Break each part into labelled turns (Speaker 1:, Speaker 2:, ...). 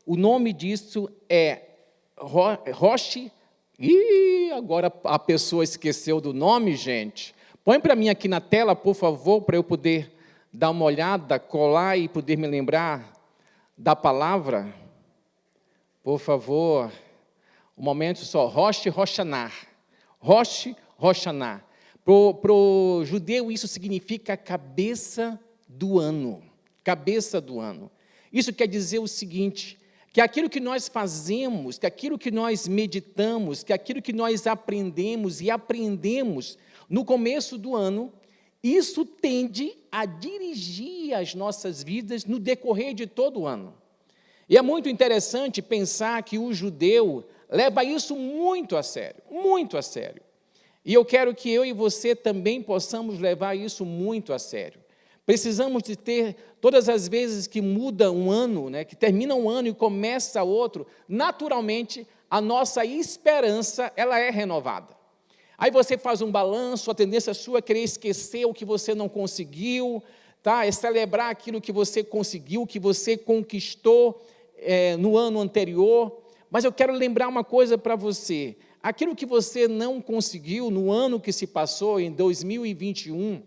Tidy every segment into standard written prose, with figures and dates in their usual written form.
Speaker 1: O nome disso é Rosh. Ih, agora a pessoa esqueceu do nome, gente. Põe para mim aqui na tela, por favor, para eu poder dar uma olhada, colar e poder me lembrar da palavra. Por favor. Um momento só. Rosh Hashanah. Rosh Hashanah. Para o judeu, isso significa cabeça do ano. Cabeça do ano. Isso quer dizer o seguinte, que aquilo que nós fazemos, que aquilo que nós meditamos, que aquilo que nós aprendemos e aprendemos no começo do ano, isso tende a dirigir as nossas vidas no decorrer de todo o ano. E é muito interessante pensar que o judeu leva isso muito a sério, muito a sério. E eu quero que eu e você também possamos levar isso muito a sério. Precisamos de ter, todas as vezes que muda um ano, que termina um ano e começa outro, naturalmente, a nossa esperança, ela é renovada. Aí você faz um balanço, a tendência sua é querer esquecer o que você não conseguiu, tá? É celebrar aquilo que você conseguiu, que você conquistou no ano anterior. Mas eu quero lembrar uma coisa para você, aquilo que você não conseguiu no ano que se passou, em 2021,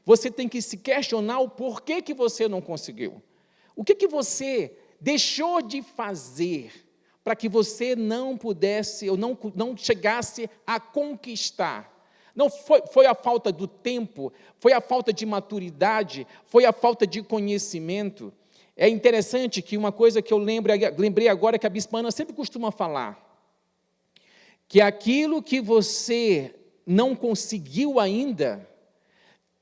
Speaker 1: você tem que se questionar o porquê que você não conseguiu. O que você deixou de fazer para que você não pudesse, ou não chegasse a conquistar? Não foi a falta do tempo, foi a falta de maturidade, foi a falta de conhecimento. É interessante que uma coisa que eu lembrei agora, que a Bispa Ana sempre costuma falar, que aquilo que você não conseguiu ainda,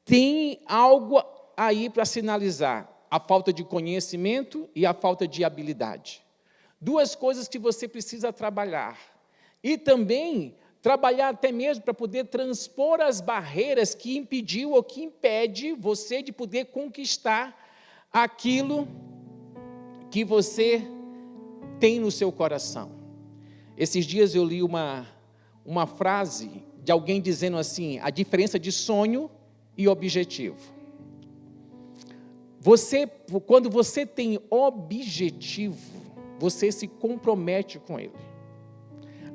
Speaker 1: tem algo aí para sinalizar, a falta de conhecimento e a falta de habilidade. Duas coisas que você precisa trabalhar. E também trabalhar até mesmo para poder transpor as barreiras que impediu ou que impede você de poder conquistar aquilo que você tem no seu coração. Esses dias eu li uma frase de alguém dizendo assim, a diferença de sonho e objetivo. Quando você tem objetivo, você se compromete com ele.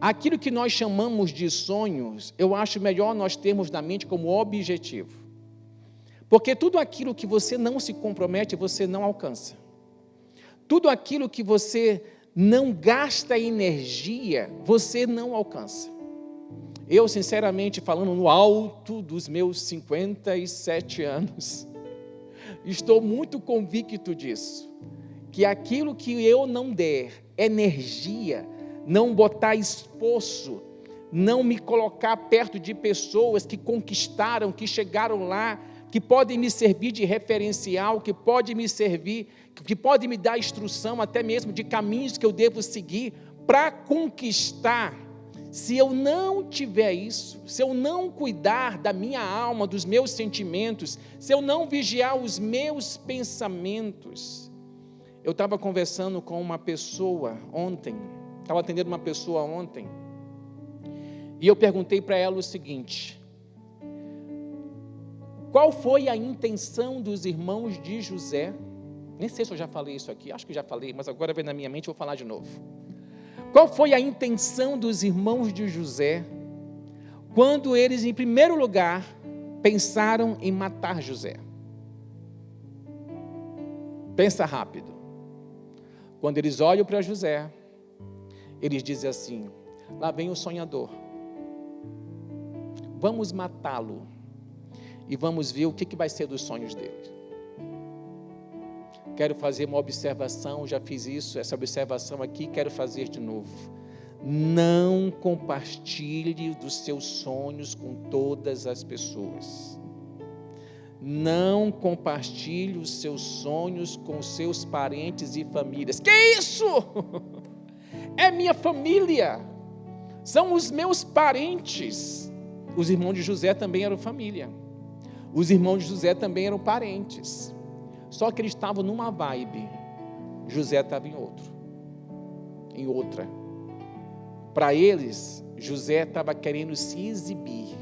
Speaker 1: Aquilo que nós chamamos de sonhos, eu acho melhor nós termos na mente como objetivo. Porque tudo aquilo que você não se compromete, você não alcança. Tudo aquilo que você não gasta energia, você não alcança. Eu, sinceramente, falando no alto dos meus 57 anos, estou muito convicto disso, que aquilo que eu não der energia, não botar esforço, não me colocar perto de pessoas que conquistaram, que chegaram lá, que podem me servir de referencial, que podem me servir, que podem me dar instrução até mesmo de caminhos que eu devo seguir para conquistar. Se eu não tiver isso, se eu não cuidar da minha alma, dos meus sentimentos, se eu não vigiar os meus pensamentos. Eu estava conversando com uma pessoa ontem, estava atendendo uma pessoa ontem, e eu perguntei para ela o seguinte: qual foi a intenção dos irmãos de José? Nem sei se eu já falei isso aqui, acho que já falei, mas agora vem na minha mente, vou falar de novo. Qual foi a intenção dos irmãos de José, quando eles, em primeiro lugar, pensaram em matar José? Pensa rápido. Quando eles olham para José, eles dizem assim: lá vem o sonhador, vamos matá-lo, e vamos ver o que vai ser dos sonhos dele. Quero fazer uma observação, já fiz isso, essa observação aqui, quero fazer de novo. Não compartilhe dos seus sonhos com todas as pessoas. Não compartilhe os seus sonhos com os seus parentes e famílias. Que isso? É minha família, são os meus parentes. Os irmãos de José também eram família. Os irmãos de José também eram parentes. Só que eles estavam numa vibe, José estava em outra. Para eles, José estava querendo se exibir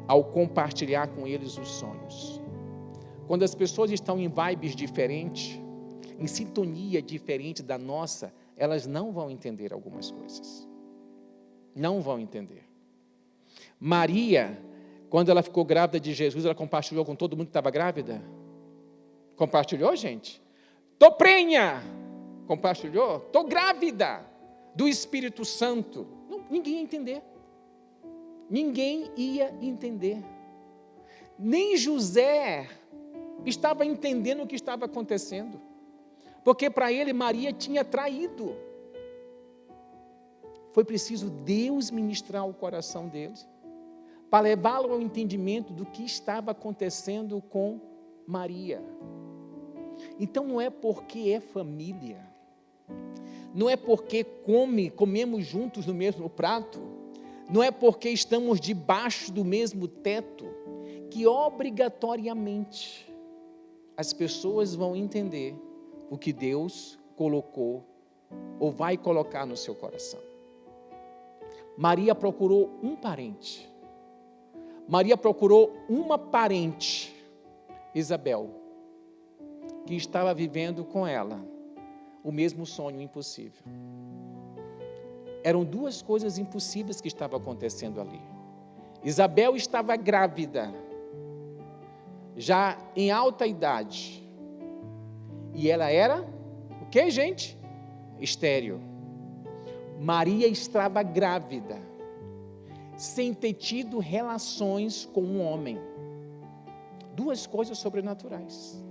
Speaker 1: ao compartilhar com eles os sonhos. Quando as pessoas estão em vibes diferentes, em sintonia diferente da nossa, elas não vão entender algumas coisas. Não vão entender. Maria, quando ela ficou grávida de Jesus, ela compartilhou com todo mundo que estava grávida? Compartilhou, gente? Estou prenha! Compartilhou? Estou grávida do Espírito Santo. Não, ninguém ia entender. Ninguém ia entender. Nem José estava entendendo o que estava acontecendo. Porque para ele Maria tinha traído. Foi preciso Deus ministrar o coração dele, para levá-lo ao entendimento do que estava acontecendo com Maria. Então não é porque é família, não é porque comemos juntos no mesmo prato, não é porque estamos debaixo do mesmo teto, que obrigatoriamente as pessoas vão entender o que Deus colocou ou vai colocar no seu coração. Maria procurou um parente. Maria procurou uma parente, Isabel, que estava vivendo com ela o mesmo sonho impossível. Eram duas coisas impossíveis que estavam acontecendo ali. Isabel estava grávida, já em alta idade, e ela era, o que, gente? Estéril. Maria estava grávida, sem ter tido relações com um homem. Duas coisas sobrenaturais.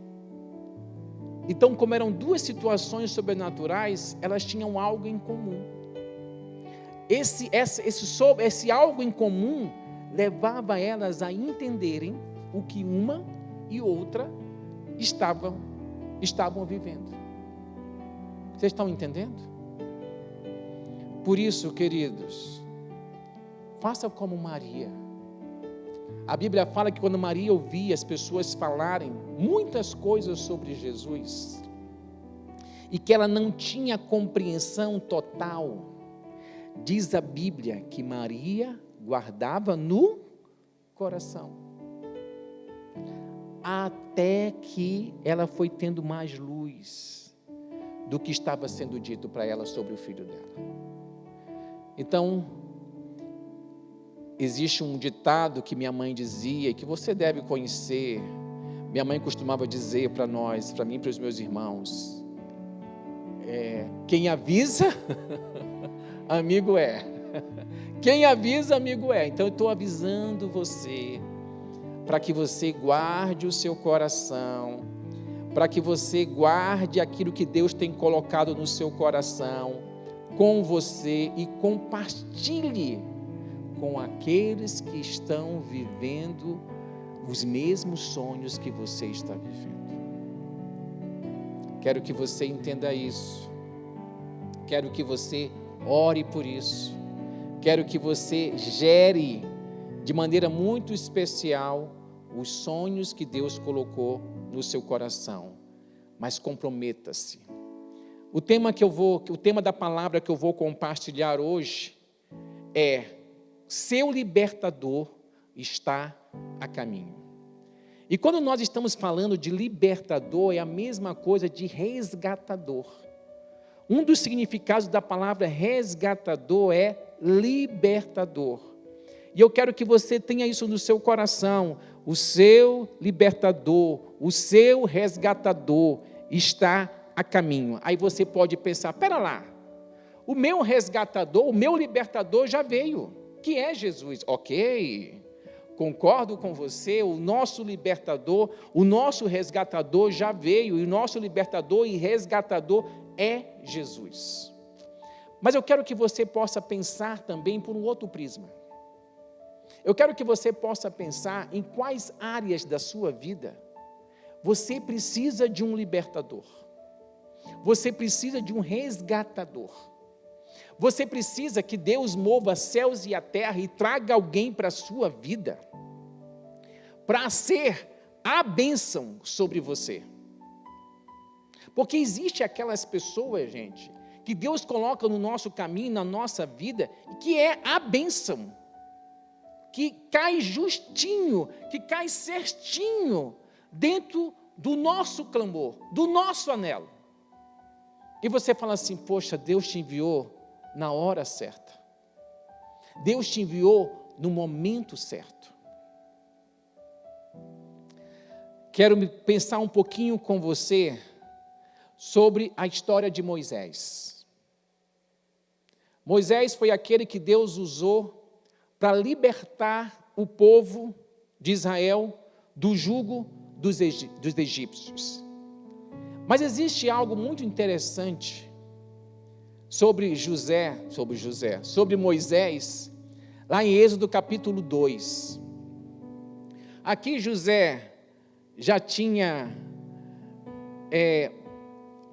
Speaker 1: Então, como eram duas situações sobrenaturais, elas tinham algo em comum. Esse algo em comum levava elas a entenderem o que uma e outra estavam vivendo. Vocês estão entendendo? Por isso, queridos, faça como Maria. A Bíblia fala que quando Maria ouvia as pessoas falarem muitas coisas sobre Jesus, e que ela não tinha compreensão total, diz a Bíblia que Maria guardava no coração, até que ela foi tendo mais luz do que estava sendo dito para ela sobre o filho dela. Então, existe um ditado que minha mãe dizia, e que você deve conhecer. Minha mãe costumava dizer para nós, para mim e para os meus irmãos, quem avisa, amigo é. Quem avisa, amigo é. Então eu estou avisando você, para que você guarde o seu coração, para que você guarde aquilo que Deus tem colocado no seu coração, com você, e compartilhe com aqueles que estão vivendo os mesmos sonhos que você está vivendo. Quero que você entenda isso. Quero que você ore por isso. Quero que você gere de maneira muito especial os sonhos que Deus colocou no seu coração. Mas comprometa-se. O tema da palavra que eu vou compartilhar hoje é: seu libertador está a caminho. E quando nós estamos falando de libertador, é a mesma coisa de resgatador. Um dos significados da palavra resgatador é libertador. E eu quero que você tenha isso no seu coração. O seu libertador, o seu resgatador está a caminho. Aí você pode pensar, espera lá, o meu resgatador, o meu libertador já veio, que é Jesus. Ok, concordo com você, o nosso libertador, o nosso resgatador já veio, e o nosso libertador e resgatador é Jesus. Mas eu quero que você possa pensar também por um outro prisma. Eu quero que você possa pensar em quais áreas da sua vida você precisa de um libertador. Você precisa de um resgatador. Você precisa que Deus mova céus e a terra e traga alguém para a sua vida, para ser a bênção sobre você. Porque existe aquelas pessoas, gente, que Deus coloca no nosso caminho, na nossa vida, que é a bênção, que cai justinho, que cai certinho dentro do nosso clamor, do nosso anelo. E você fala assim, poxa, Deus te enviou na hora certa. Deus te enviou no momento certo. Quero pensar um pouquinho com você sobre a história de Moisés. Moisés foi aquele que Deus usou para libertar o povo de Israel do jugo dos egípcios. Mas existe algo muito interessante sobre Moisés, lá em Êxodo capítulo 2. Aqui José já tinha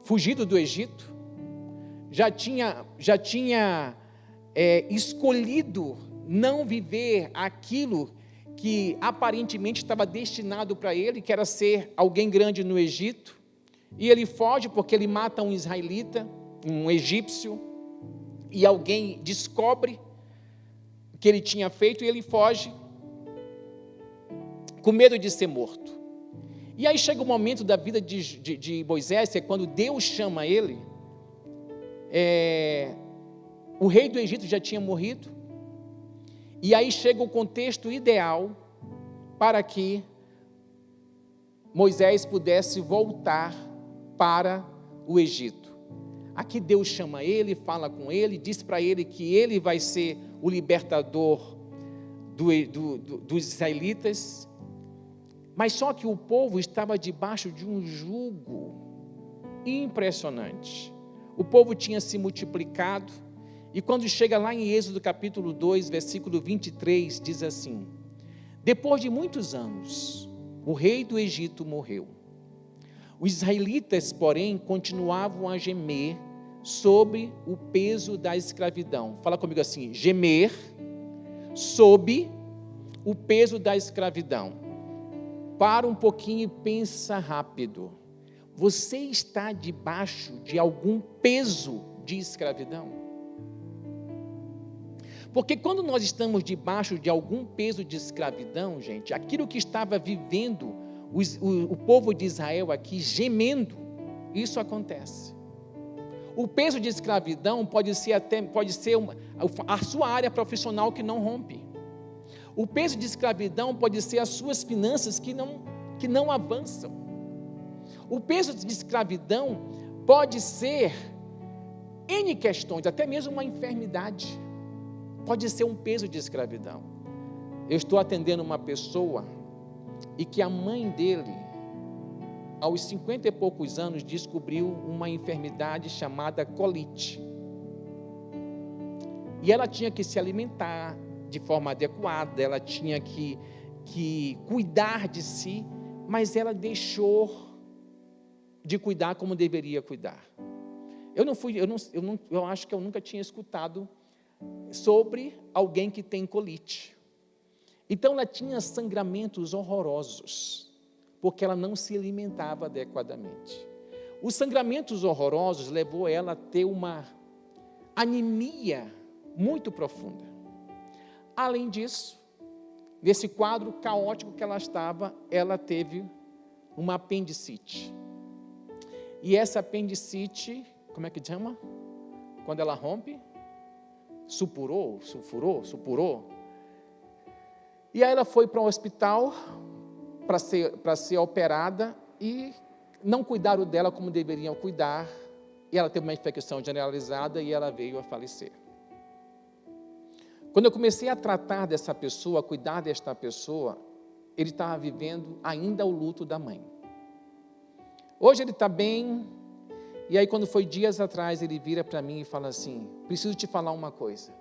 Speaker 1: fugido do Egito, já tinha escolhido não viver aquilo que aparentemente estava destinado para ele, que era ser alguém grande no Egito, e ele foge porque ele mata um israelita, um egípcio, e alguém descobre o que ele tinha feito e ele foge, com medo de ser morto. E aí chega o momento da vida de Moisés, que é quando Deus chama ele. O rei do Egito já tinha morrido, e aí chega o contexto ideal para que Moisés pudesse voltar para o Egito. Aqui Deus chama ele, fala com ele, diz para ele que ele vai ser o libertador dos israelitas, mas só que o povo estava debaixo de um jugo impressionante. O povo tinha se multiplicado, e quando chega lá em Êxodo capítulo 2, versículo 23, diz assim: depois de muitos anos, o rei do Egito morreu. Os israelitas, porém, continuavam a gemer sob o peso da escravidão. Fala comigo assim: gemer sob o peso da escravidão. Para um pouquinho e pensa rápido. Você está debaixo de algum peso de escravidão? Porque quando nós estamos debaixo de algum peso de escravidão, gente, aquilo que estava vivendo o povo de Israel aqui, gemendo, isso acontece. O peso de escravidão pode ser a sua área profissional que não rompe. O peso de escravidão pode ser as suas finanças que não avançam. O peso de escravidão pode ser N questões, até mesmo uma enfermidade. Pode ser um peso de escravidão. Eu estou atendendo uma pessoa e que a mãe dele, aos 50 e poucos anos, descobriu uma enfermidade chamada colite. E ela tinha que se alimentar de forma adequada, ela tinha que cuidar de si, mas ela deixou de cuidar como deveria cuidar. Eu acho que eu nunca tinha escutado sobre alguém que tem colite. Então ela tinha sangramentos horrorosos, porque ela não se alimentava adequadamente. Os sangramentos horrorosos levou ela a ter uma anemia muito profunda. Além disso, nesse quadro caótico que ela estava, ela teve uma apendicite. E essa apendicite, como é que chama? Quando ela rompe? Supurou. E aí ela foi para um hospital para ser operada e não cuidaram dela como deveriam cuidar. E ela teve uma infecção generalizada e ela veio a falecer. Quando eu comecei a tratar dessa pessoa, a cuidar desta pessoa, ele estava vivendo ainda o luto da mãe. Hoje ele está bem. E aí quando foi dias atrás, ele vira para mim e fala assim: preciso te falar uma coisa.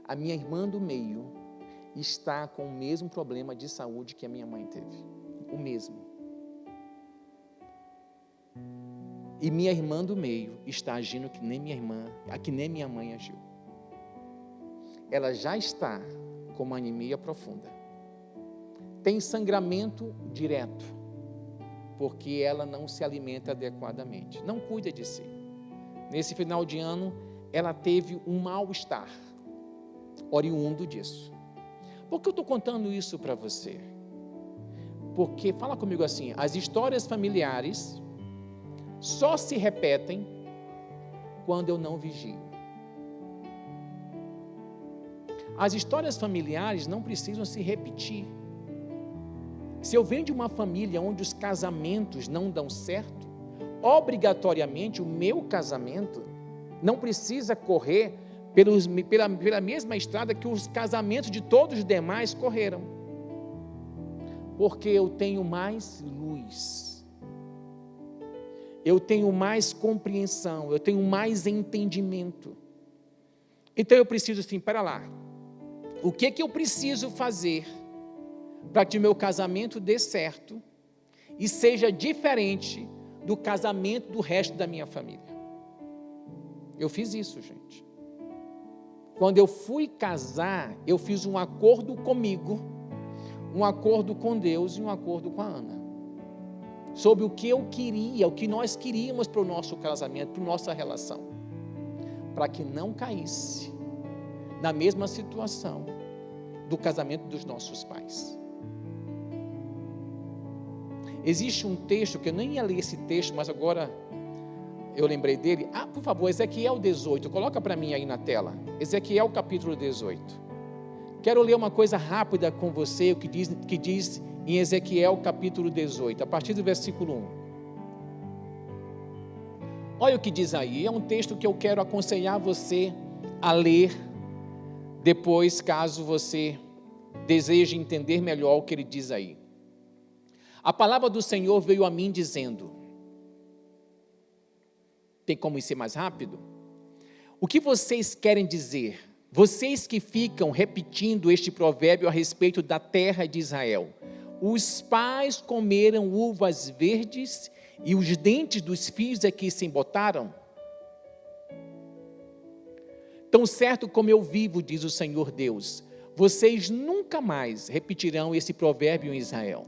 Speaker 1: A minha irmã do meio está com o mesmo problema de saúde que a minha mãe teve. O mesmo. E minha irmã do meio está agindo que nem minha irmã, que nem minha mãe agiu. Ela já está com uma anemia profunda. Tem sangramento direto, porque ela não se alimenta adequadamente, não cuida de si. Nesse final de ano, ela teve um mal-estar, oriundo disso. Por que eu estou contando isso para você? Porque, fala comigo assim, as histórias familiares só se repetem quando eu não vigio. As histórias familiares não precisam se repetir. Se eu venho de uma família onde os casamentos não dão certo, obrigatoriamente o meu casamento não precisa correr pela mesma estrada que os casamentos de todos os demais correram. Porque eu tenho mais luz, eu tenho mais compreensão, eu tenho mais entendimento. Então eu preciso assim, para lá, o que eu preciso fazer para que o meu casamento dê certo e seja diferente do casamento do resto da minha família? Eu fiz isso, gente. Quando eu fui casar, eu fiz um acordo comigo, um acordo com Deus e um acordo com a Ana, sobre o que eu queria, o que nós queríamos para o nosso casamento, para a nossa relação, para que não caísse na mesma situação do casamento dos nossos pais. Existe um texto, que eu nem ia ler esse texto, mas agora eu lembrei dele. Por favor, Ezequiel 18, coloca para mim aí na tela, Ezequiel capítulo 18. Quero ler uma coisa rápida com você, o que diz em Ezequiel capítulo 18, a partir do versículo 1. Olha o que diz aí, é um texto que eu quero aconselhar você a ler depois, caso você deseje entender melhor o que ele diz aí. A palavra do Senhor veio a mim dizendo, tem como ir ser mais rápido? O que vocês querem dizer? Vocês que ficam repetindo este provérbio a respeito da terra de Israel. Os pais comeram uvas verdes e os dentes dos filhos é que se embotaram? Tão certo como eu vivo, diz o Senhor Deus, vocês nunca mais repetirão esse provérbio em Israel.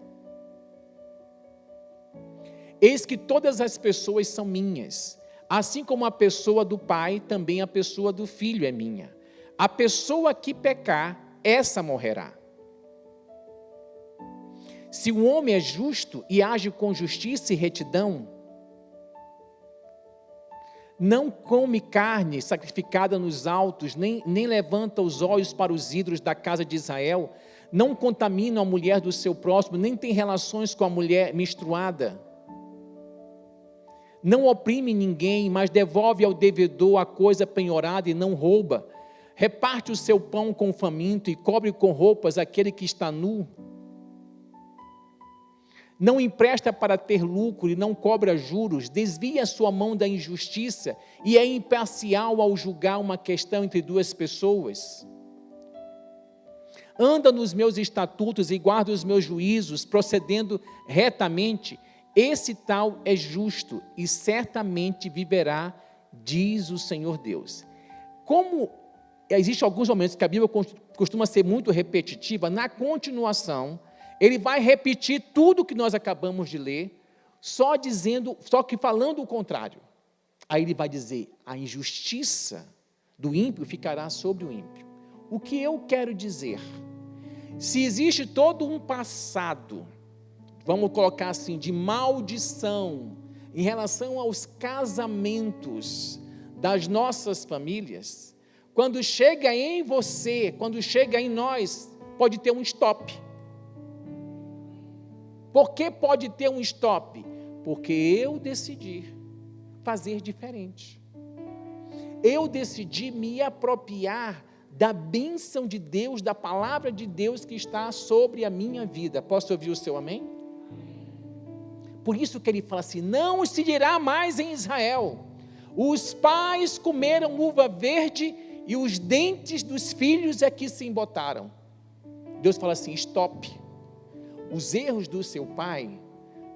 Speaker 1: Eis que todas as pessoas são minhas, assim como a pessoa do pai, também a pessoa do filho é minha. A pessoa que pecar, essa morrerá. Se o homem é justo e age com justiça e retidão, não come carne sacrificada nos altos, nem levanta os olhos para os ídolos da casa de Israel, não contamina a mulher do seu próximo, nem tem relações com a mulher menstruada, não oprime ninguém, mas devolve ao devedor a coisa penhorada e não rouba, reparte o seu pão com o faminto e cobre com roupas aquele que está nu, não empresta para ter lucro e não cobra juros, desvia a sua mão da injustiça e é imparcial ao julgar uma questão entre duas pessoas. Anda nos meus estatutos e guarda os meus juízos, procedendo retamente, esse tal é justo e certamente viverá, diz o Senhor Deus. Como existem alguns momentos que a Bíblia costuma ser muito repetitiva, na continuação, ele vai repetir tudo que nós acabamos de ler, só que falando o contrário. Aí ele vai dizer, a injustiça do ímpio ficará sobre o ímpio. O que eu quero dizer? Se existe todo um passado, vamos colocar assim, de maldição, em relação aos casamentos das nossas famílias, quando chega em você, quando chega em nós, pode ter um stop. Por que pode ter um stop? Porque eu decidi fazer diferente. Eu decidi me apropriar da bênção de Deus, da palavra de Deus que está sobre a minha vida. Posso ouvir o seu amém? Por isso que ele fala assim, não se dirá mais em Israel, os pais comeram uva verde e os dentes dos filhos é que se embotaram. Deus fala assim, stop. Os erros do seu pai,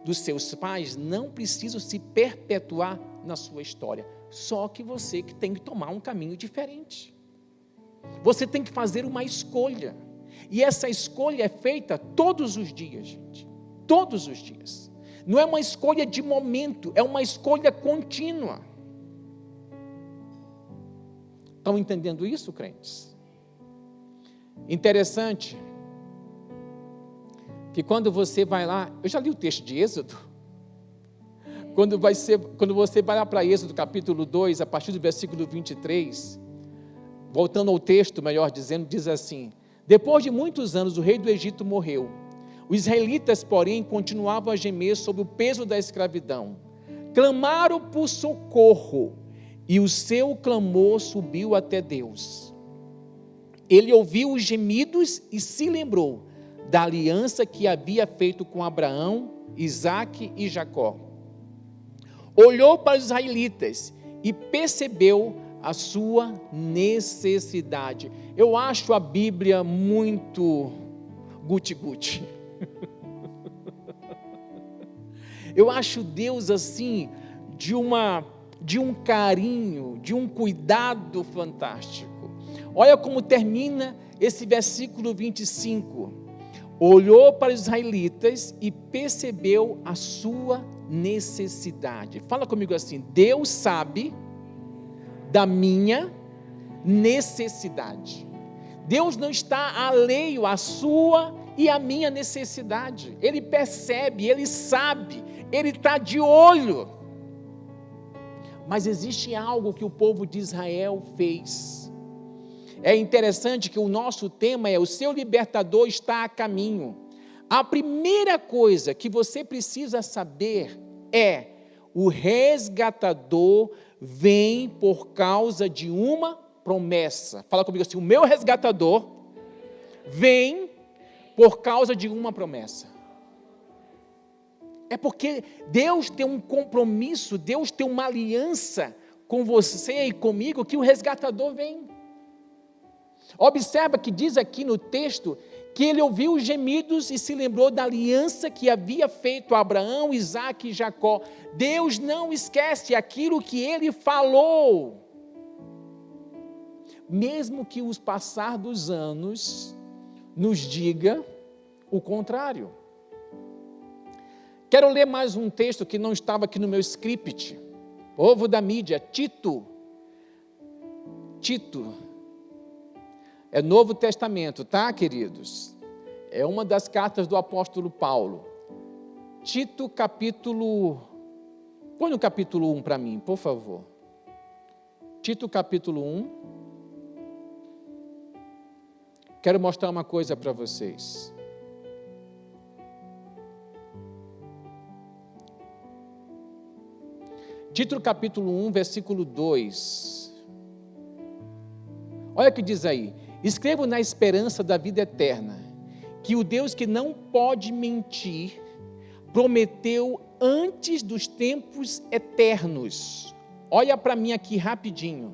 Speaker 1: dos seus pais, não precisam se perpetuar na sua história. Só que você que tem que tomar um caminho diferente. Você tem que fazer uma escolha. E essa escolha é feita todos os dias, gente. Todos os dias. Não é uma escolha de momento, é uma escolha contínua. Estão entendendo isso, crentes? Interessante que quando você vai lá, eu já li o texto de Êxodo, Quando você vai lá para Êxodo capítulo 2, a partir do versículo 23, voltando ao texto, melhor dizendo, diz assim: depois de muitos anos o rei do Egito morreu. Os israelitas, porém, continuavam a gemer sob o peso da escravidão. Clamaram por socorro, e o seu clamor subiu até Deus. Ele ouviu os gemidos e se lembrou da aliança que havia feito com Abraão, Isaque e Jacó. Olhou para os israelitas e percebeu a sua necessidade. Eu acho a Bíblia muito guti-guti. Eu acho Deus assim, de um carinho, de um cuidado fantástico. Olha como termina esse versículo 25. Olhou para os israelitas e percebeu a sua necessidade. Fala comigo assim: Deus sabe da minha necessidade. Deus não está alheio à sua e à minha necessidade. Ele percebe, Ele sabe, Ele está de olho. Mas existe algo que o povo de Israel fez. É interessante que o nosso tema é: o seu libertador está a caminho. A primeira coisa que você precisa saber é: o resgatador vem por causa de uma promessa. Fala comigo assim: o meu resgatador vem por causa de uma promessa. É porque Deus tem um compromisso, Deus tem uma aliança com você e comigo, que o resgatador vem. Observa que diz aqui no texto que ele ouviu os gemidos e se lembrou da aliança que havia feito a Abraão, Isaque e Jacó. Deus não esquece aquilo que ele falou. Mesmo que o passar dos anos nos diga o contrário. Quero ler mais um texto que não estava aqui no meu script. Povo da mídia, Tito. É Novo Testamento, tá, queridos? É uma das cartas do apóstolo Paulo. Tito, capítulo... Põe no capítulo 1 para mim, por favor. Tito, capítulo 1. Quero mostrar uma coisa para vocês. Tito, capítulo 1, versículo 2. Olha o que diz aí: escrevo na esperança da vida eterna, que o Deus que não pode mentir, prometeu antes dos tempos eternos. Olha para mim aqui rapidinho.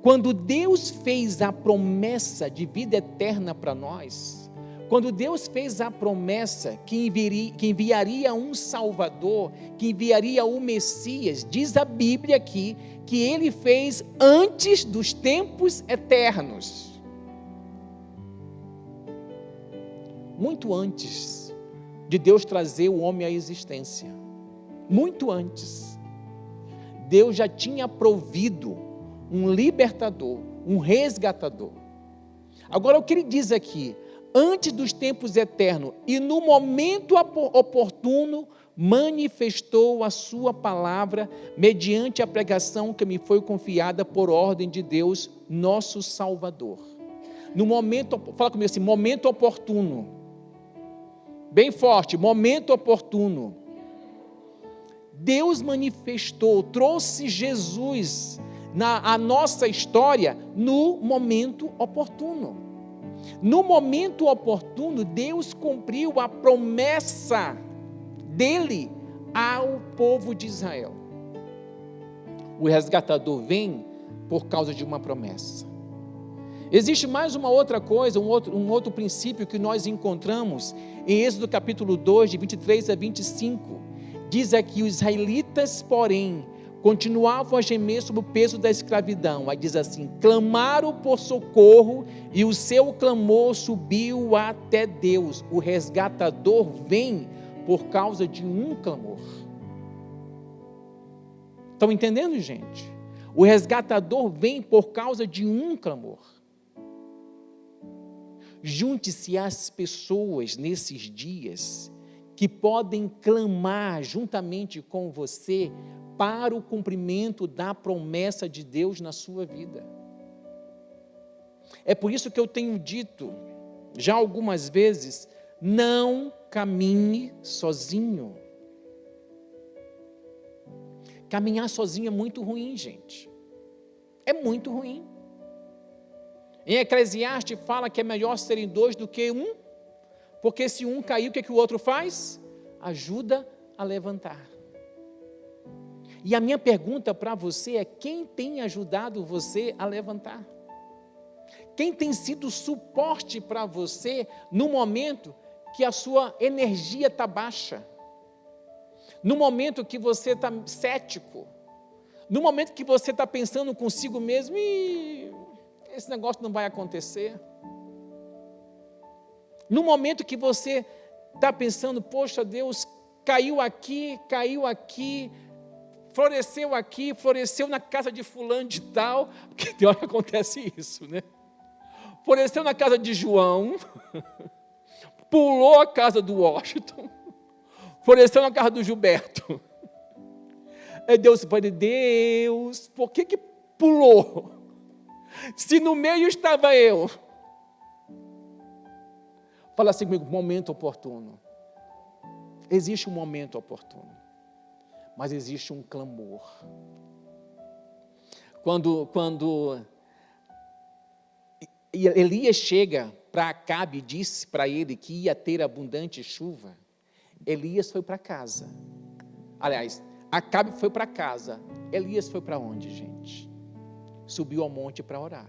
Speaker 1: Quando Deus fez a promessa de vida eterna para nós, quando Deus fez a promessa que enviaria um Salvador, que enviaria o Messias, diz a Bíblia aqui, que Ele fez antes dos tempos eternos. Muito antes de Deus trazer o homem à existência. Muito antes. Deus já tinha provido um libertador, um resgatador. Agora o que ele diz aqui: antes dos tempos eternos e no momento oportuno, manifestou a sua palavra mediante a pregação que me foi confiada por ordem de Deus, nosso Salvador. No momento, fala comigo assim: momento oportuno. Bem forte, momento oportuno. Deus manifestou, trouxe Jesus na nossa história no momento oportuno. No momento oportuno, Deus cumpriu a promessa dele ao povo de Israel. O resgatador vem por causa de uma promessa. Existe mais uma outra coisa, um outro princípio que nós encontramos em Êxodo capítulo 2, de 23 a 25. Diz aqui: os israelitas, porém, continuavam a gemer sob o peso da escravidão. Aí diz assim: clamaram por socorro e o seu clamor subiu até Deus. O resgatador vem por causa de um clamor. Estão entendendo, gente? O resgatador vem por causa de um clamor. Junte-se às pessoas nesses dias que podem clamar juntamente com você para o cumprimento da promessa de Deus na sua vida. É por isso que eu tenho dito, já algumas vezes, não caminhe sozinho. Caminhar sozinho é muito ruim, gente. É muito ruim. Em Eclesiastes fala que é melhor serem dois do que um, porque se um cair, o que o outro faz? Ajuda a levantar. E a minha pergunta para você é: quem tem ajudado você a levantar? Quem tem sido suporte para você no momento que a sua energia está baixa? No momento que você está cético? No momento que você está pensando consigo mesmo, esse negócio não vai acontecer? No momento que você está pensando, poxa Deus, caiu aqui, floresceu na casa de fulano de tal, porque tem hora que acontece isso, né? Floresceu na casa de João, pulou a casa do Washington, floresceu na casa do Gilberto. Aí Deus pode, Deus, por que pulou? Se no meio estava eu. Fala assim comigo, momento oportuno. Existe um momento oportuno, mas existe um clamor. Quando Elias chega para Acabe e disse para ele que ia ter abundante chuva, Elias foi para casa. Aliás, Acabe foi para casa. Elias foi para onde, gente? Subiu ao monte para orar,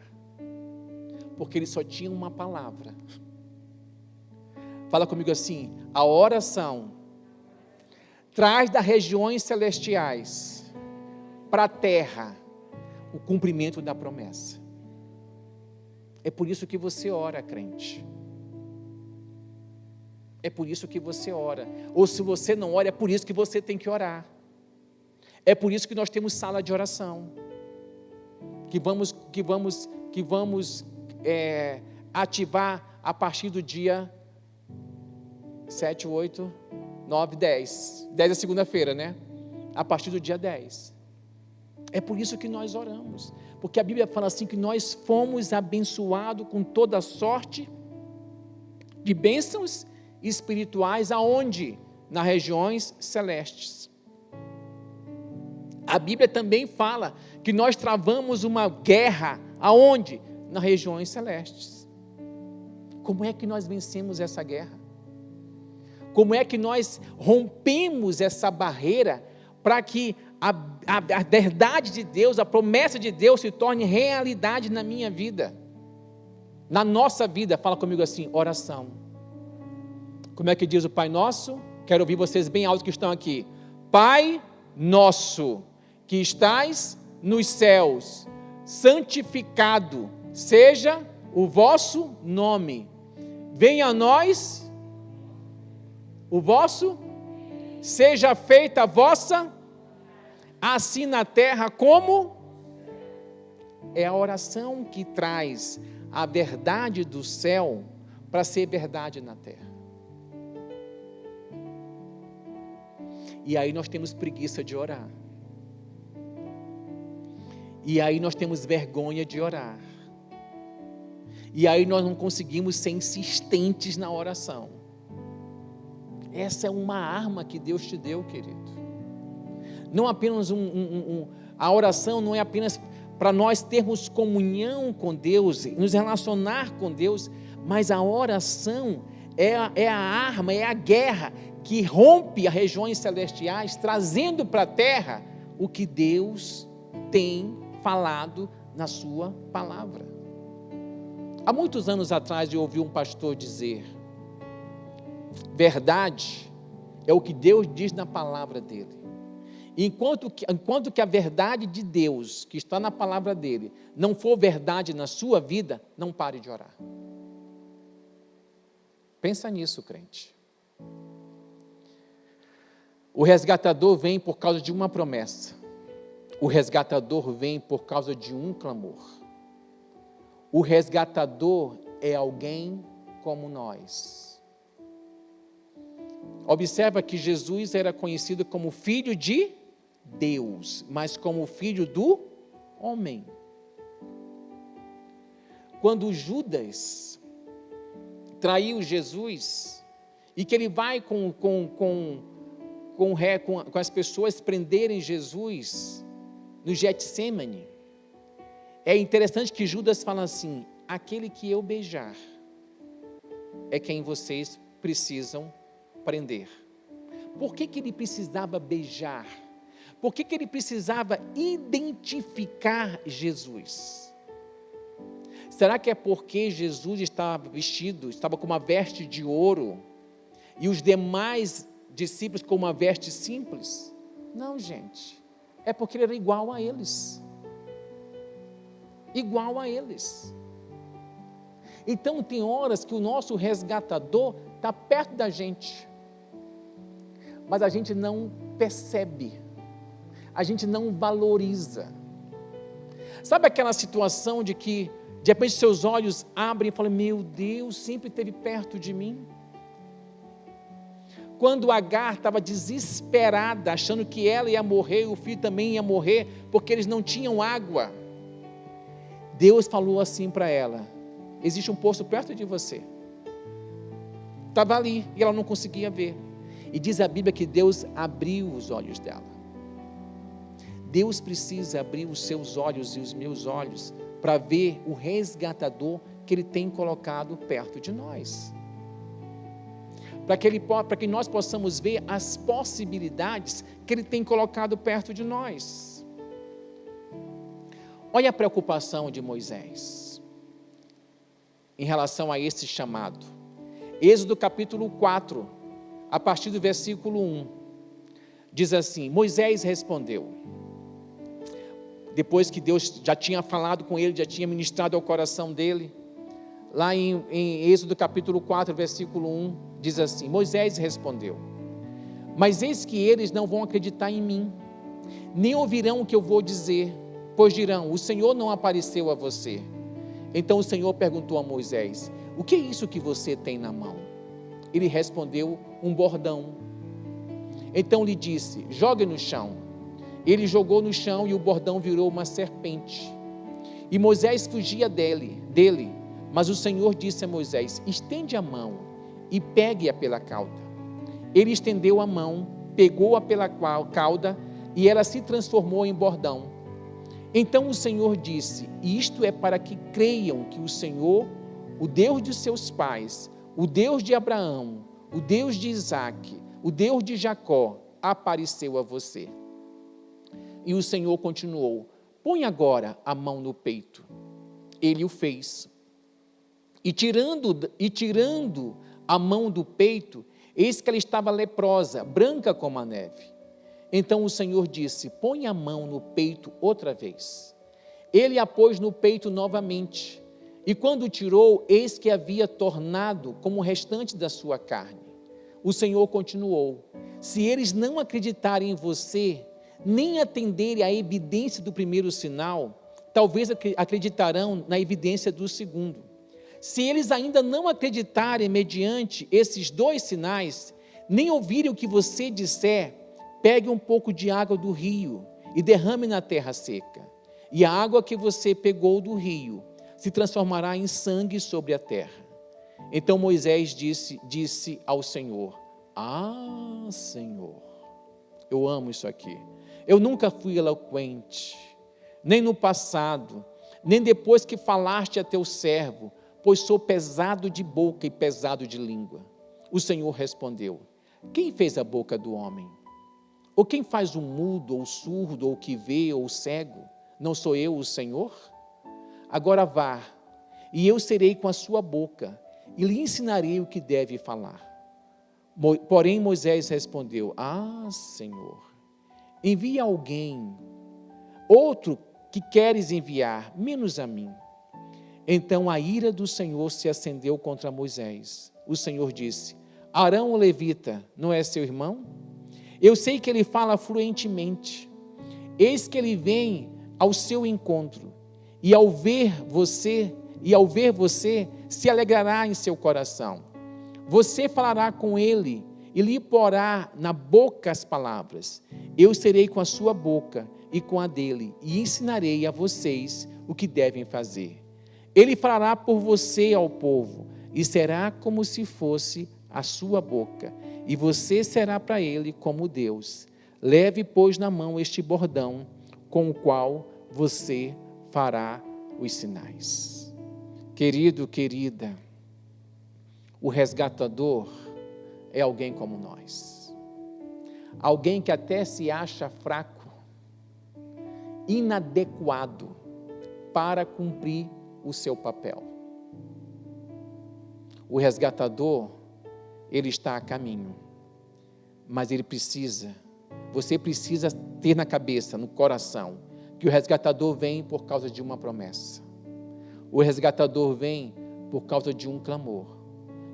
Speaker 1: porque ele só tinha uma palavra. Fala comigo assim: a oração traz das regiões celestiais para a terra o cumprimento da promessa. É por isso que você ora, crente. É por isso que você ora. Ou se você não ora, é por isso que você tem que orar. É por isso que nós temos sala de oração, que vamos ativar a partir do dia 7, 8, 9, 10. 10 é segunda-feira, né? A partir do dia 10. É por isso que nós oramos, porque a Bíblia fala assim que nós fomos abençoados com toda sorte de bênçãos espirituais, aonde? Nas regiões celestes. A Bíblia também fala que nós travamos uma guerra, aonde? Nas regiões celestes. Como é que nós vencemos essa guerra? Como é que nós rompemos essa barreira para que a verdade de Deus, a promessa de Deus se torne realidade na minha vida, na nossa vida? Fala comigo assim, oração. Como é que diz o Pai Nosso? Quero ouvir vocês bem alto que estão aqui. Pai Nosso, que estais nos céus, santificado seja o vosso nome. Venha a nós o vosso, seja feita a vossa, assim na terra como é a oração que traz a verdade do céu para ser verdade na terra. E aí nós temos preguiça de orar. E aí nós temos vergonha de orar. E aí nós não conseguimos ser insistentes na oração. Essa é uma arma que Deus te deu, querido. Não apenas a oração não é apenas para nós termos comunhão com Deus, nos relacionar com Deus, mas a oração é a arma, é a guerra que rompe as regiões celestiais, trazendo para a terra o que Deus tem falado na sua palavra. Há muitos anos atrás eu ouvi um pastor dizer: verdade é o que Deus diz na palavra dele. Enquanto que a verdade de Deus, que está na palavra dele, não for verdade na sua vida, não pare de orar. Pensa nisso, crente. O resgatador vem por causa de uma promessa. O resgatador vem por causa de um clamor. O resgatador é alguém como nós. Observa que Jesus era conhecido como filho de Deus, mas como filho do homem. Quando Judas traiu Jesus, e que ele vai com as pessoas prenderem Jesus no Getsemane, é interessante que Judas fala assim: aquele que eu beijar é quem vocês precisam prender. Por que ele precisava beijar? Por que ele precisava identificar Jesus? Será que é porque Jesus estava com uma veste de ouro, e os demais discípulos com uma veste simples? Não, gente, é porque ele era igual a eles. Igual a eles. Então tem horas que o nosso resgatador está perto da gente, mas a gente não percebe, a gente não valoriza. Sabe aquela situação de que de repente seus olhos abrem e falam: meu Deus, sempre esteve perto de mim? Quando Agar estava desesperada, achando que ela ia morrer, o filho também ia morrer, porque eles não tinham água, Deus falou assim para ela: existe um poço perto de você. Estava ali, e ela não conseguia ver. E diz a Bíblia que Deus abriu os olhos dela. Deus precisa abrir os seus olhos e os meus olhos para ver o resgatador que Ele tem colocado perto de nós. Para que nós possamos ver as possibilidades que Ele tem colocado perto de nós. Olha a preocupação de Moisés em relação a esse chamado. Êxodo capítulo 4, a partir do versículo 1, diz assim: Moisés respondeu, depois que Deus já tinha falado com ele, já tinha ministrado ao coração dele, lá em Êxodo capítulo 4, versículo 1, diz assim: Moisés respondeu: mas eis que eles não vão acreditar em mim, nem ouvirão o que eu vou dizer, pois dirão: o Senhor não apareceu a você. Então o Senhor perguntou a Moisés: o que é isso que você tem na mão? Ele respondeu: um bordão. Então lhe disse: jogue no chão. Ele jogou no chão e o bordão virou uma serpente. E Moisés fugia dele, mas o Senhor disse a Moisés: estende a mão e pegue-a pela cauda. Ele estendeu a mão, pegou-a pela cauda e ela se transformou em bordão. Então o Senhor disse: isto é para que creiam que o Senhor, o Deus de seus pais, o Deus de Abraão, o Deus de Isaque, o Deus de Jacó, apareceu a você. E o Senhor continuou: põe agora a mão no peito. Ele o fez. E tirando a mão do peito, eis que ela estava leprosa, branca como a neve. Então o Senhor disse: põe a mão no peito outra vez. Ele a pôs no peito novamente. E quando tirou, eis que havia tornado como o restante da sua carne. O Senhor continuou: se eles não acreditarem em você, nem atenderem à evidência do primeiro sinal, talvez acreditarão na evidência do segundo. Se eles ainda não acreditarem mediante esses dois sinais, nem ouvirem o que você disser, pegue um pouco de água do rio e derrame na terra seca. E a água que você pegou do rio se transformará em sangue sobre a terra. Então Moisés disse ao Senhor: ah, Senhor, eu amo isso aqui. Eu nunca fui eloquente, nem no passado, nem depois que falaste a teu servo, pois sou pesado de boca e pesado de língua. O Senhor respondeu: quem fez a boca do homem? Ou quem faz o mudo, ou o surdo, ou o que vê, ou o cego? Não sou eu o Senhor? Agora vá, e eu serei com a sua boca, e lhe ensinarei o que deve falar. Porém Moisés respondeu: ah, Senhor, envia alguém, outro que queres enviar, menos a mim. Então a ira do Senhor se acendeu contra Moisés. O Senhor disse: Arão o levita, não é seu irmão? Eu sei que ele fala fluentemente. Eis que ele vem ao seu encontro, e ao ver você, se alegrará em seu coração. Você falará com ele, e lhe porá na boca as palavras. Eu serei com a sua boca e com a dele, e ensinarei a vocês o que devem fazer. Ele falará por você ao povo, e será como se fosse a sua boca, e você será para ele como Deus. Leve, pois, na mão este bordão, com o qual você fará os sinais. Querido, querida, o resgatador é alguém como nós. Alguém que até se acha fraco, inadequado para cumprir o seu papel. O resgatador, ele está a caminho, mas você precisa ter na cabeça, no coração, que o resgatador vem por causa de uma promessa. O resgatador vem por causa de um clamor.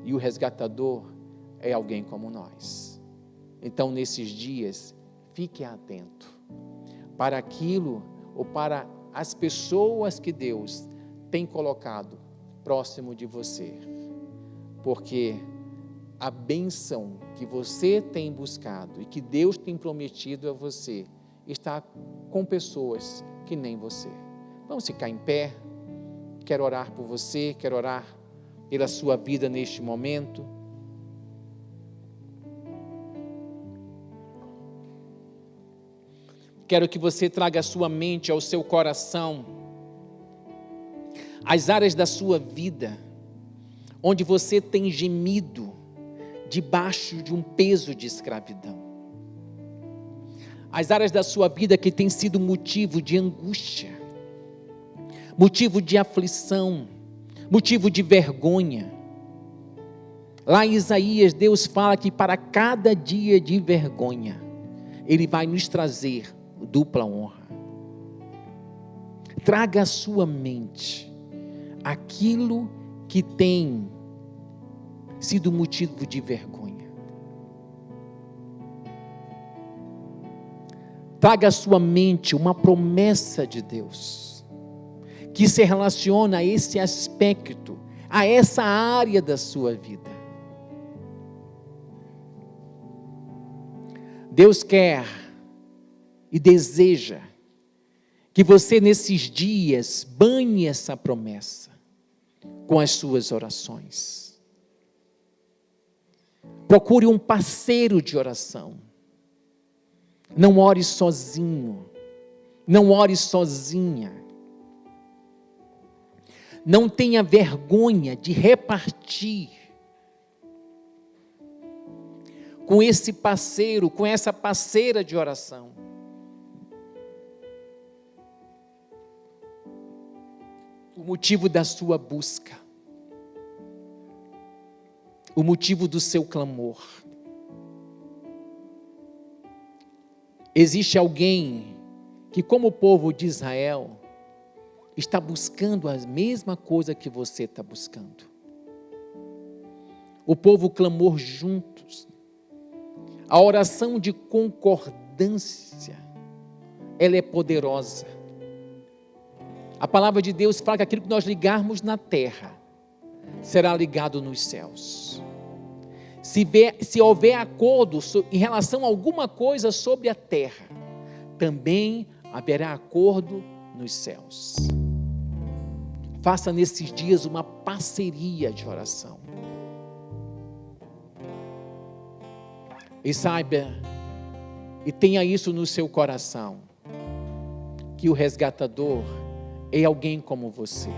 Speaker 1: E o resgatador é alguém como nós. Então, nesses dias, fique atento para aquilo ou para as pessoas que Deus tem colocado próximo de você. Porque a bênção que você tem buscado e que Deus tem prometido a você está com pessoas que nem você. Vamos ficar em pé. Quero orar por você, quero orar pela sua vida neste momento. Quero que você traga a sua mente ao seu coração, as áreas da sua vida, onde você tem gemido debaixo de um peso de escravidão. As áreas da sua vida que tem sido motivo de angústia, motivo de aflição, motivo de vergonha. Lá em Isaías, Deus fala que para cada dia de vergonha, Ele vai nos trazer dupla honra. Traga à sua mente aquilo que tem sido motivo de vergonha. Traga à sua mente uma promessa de Deus, que se relaciona a esse aspecto, a essa área da sua vida. Deus quer e deseja que você nesses dias banhe essa promessa com as suas orações. Procure um parceiro de oração. Não ore sozinho, não ore sozinha. Não tenha vergonha de repartir com esse parceiro, com essa parceira de oração. O motivo da sua busca, o motivo do seu clamor. Existe alguém que, como o povo de Israel, está buscando a mesma coisa que você está buscando. O povo clamou juntos. A oração de concordância, ela é poderosa. A palavra de Deus fala que aquilo que nós ligarmos na terra, será ligado nos céus. Se houver acordo em relação a alguma coisa sobre a terra, também haverá acordo nos céus. Faça nesses dias uma parceria de oração. E saiba, e tenha isso no seu coração, que o resgatador é alguém como você.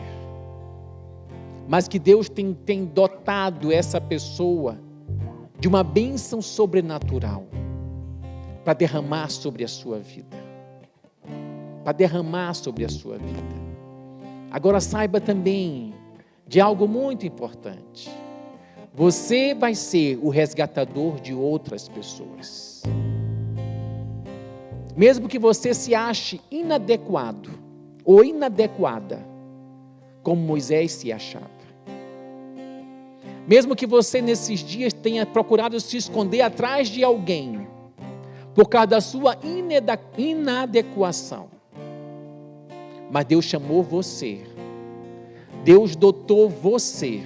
Speaker 1: Mas que Deus tem dotado essa pessoa de uma bênção sobrenatural para derramar sobre a sua vida. Para derramar sobre a sua vida. Agora saiba também de algo muito importante. Você vai ser o resgatador de outras pessoas. Mesmo que você se ache inadequado ou inadequada, como Moisés se achava. Mesmo que você nesses dias tenha procurado se esconder atrás de alguém, por causa da sua inadequação. Mas Deus chamou você, Deus dotou você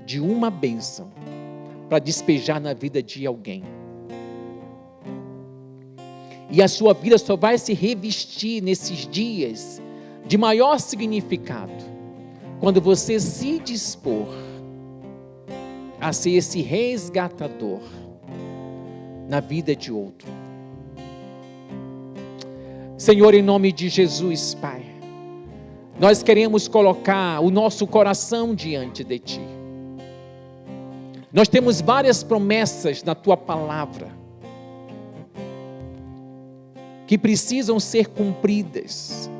Speaker 1: de uma bênção, para despejar na vida de alguém. E a sua vida só vai se revestir nesses dias de maior significado quando você se dispor a ser esse resgatador na vida de outro. Senhor, em nome de Jesus, Pai, nós queremos colocar o nosso coração diante de Ti. Nós temos várias promessas na Tua palavra que precisam ser cumpridas,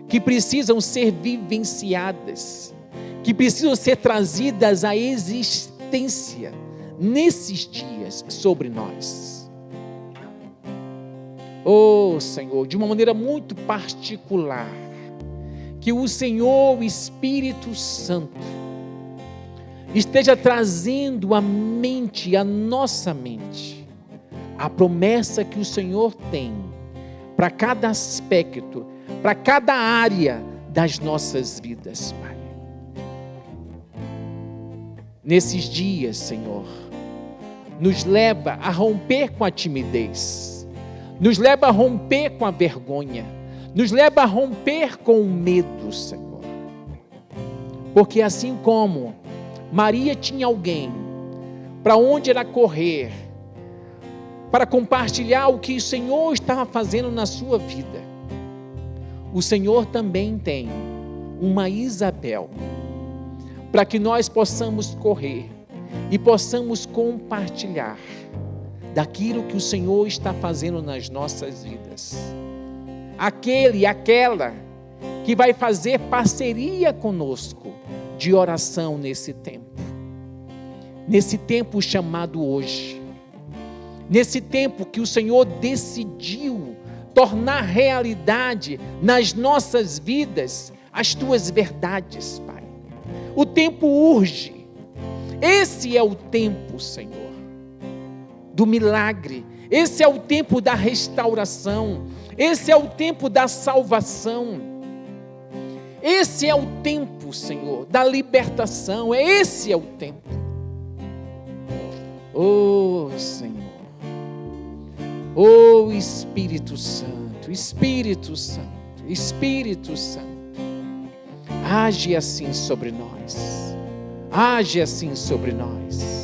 Speaker 1: que precisam ser vivenciadas, que precisam ser trazidas à existência nesses dias sobre nós. Oh, Senhor, de uma maneira muito particular, que o Senhor, o Espírito Santo, esteja trazendo à nossa mente, a promessa que o Senhor tem para cada aspecto, para cada área das nossas vidas, Pai. Nesses dias, Senhor, nos leva a romper com a timidez, nos leva a romper com a vergonha, nos leva a romper com o medo, Senhor. Porque assim como Maria tinha alguém para onde ela correr, para compartilhar o que o Senhor estava fazendo na sua vida, o Senhor também tem uma Isabel, para que nós possamos correr e possamos compartilhar daquilo que o Senhor está fazendo nas nossas vidas. Aquele e aquela que vai fazer parceria conosco de oração nesse tempo chamado hoje, nesse tempo que o Senhor decidiu tornar realidade nas nossas vidas as Tuas verdades, Pai. O tempo urge. Esse é o tempo, Senhor, do milagre. Esse é o tempo da restauração. Esse é o tempo da salvação. Esse é o tempo, Senhor, da libertação. Esse é o tempo. Oh, Senhor. Oh, Espírito Santo, Espírito Santo, Espírito Santo. Age assim sobre nós. Age assim sobre nós.